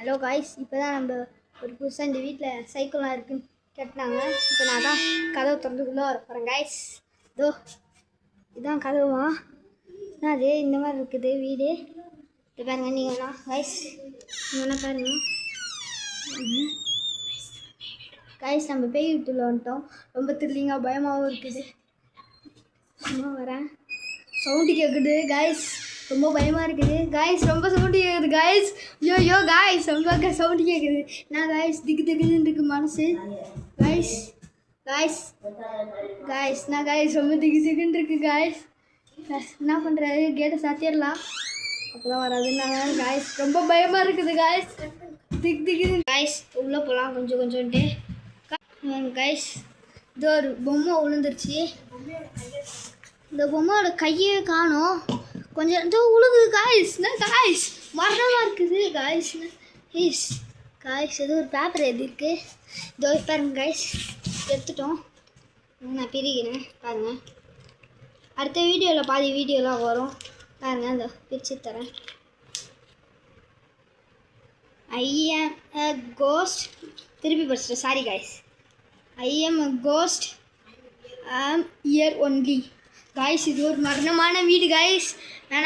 Hello guys, இப்போ தான் நம்ம ஒரு புதுசாக இந்த வீட்டில் சைக்கிள்லாம் இருக்குன்னு கேட்டாங்க. இப்போ நான் தான் கதவு திறந்துக்குள்ளே வர போகிறேன் காய்ஸ். இதோ இதுதான் கதவுமா. அது இந்த மாதிரி இருக்குது வீடு. இது பாருங்க, நீங்கள்ண்ணா காய்ஸ், நீங்கள்ண்ணா பாருங்க காய்ஸ். நம்ம பேய் வீட்டுள்ள வந்துட்டோம். ரொம்ப த்ரில்லிங்காக பயமாகவும் இருக்குது. சும்மா வரேன், சவுண்டு கேட்குது காய்ஸ், ரொம்ப பயமாக இருக்குது காய்ஸ். ரொம்ப சவுண்டு கேட்குது காய்ஸ். ஐயோ காய்ஸ், ரொம்ப சவுண்டு கேட்குது. நான் காய்ஸ் திக்கு திக்குன்னு இருக்கு மனசு காய்ஸ். காய்ஸ் காய்ஸ் நான் காய்ஸ் ரொம்ப திக்கு திக்குன்னு இருக்கு காய்ஸ். என்ன பண்ணுறாரு, கேட்டை சாத்திடலாம், அப்போ தான் வராதுன்னாங்க காய்ஸ். ரொம்ப பயமாக இருக்குது காய்ஸ், திக்கு திக்குது காய்ஸ். உள்ளே போகலாம் கொஞ்சோன்ட்டு காய்ஸ். இது ஒரு பொம்மை விழுந்துருச்சு. இந்த பொம்மையோட கையே காணும், கொஞ்சம் இதோ உழுகுது காய்ஸ். காய்ஸ் மரணமாக இருக்குது காய்ஸ். ஈஸ் காய்ஸ், ஏதோ ஒரு பேப்பர் எழுதிருக்கு. இதோ பாருங்க காய்ஸ், எடுத்துட்டோம். நான் பிரிக்கிறேன் பாருங்கள். அடுத்த வீடியோவில் பாதி வீடியோலாம் வரும் பாருங்கள். அந்த பிரித்து தரேன். ஐ ஆம் அ கோஸ்ட். திருப்பி படிச்சிட்டேன், சாரி காய்ஸ். ஐ ஆம் அ கோஸ்ட், ஐ ஆம் ஹியர் ஒன்லி காய்ஸ். இது ஒரு மரணமான வீடு காய்ஸ். நான்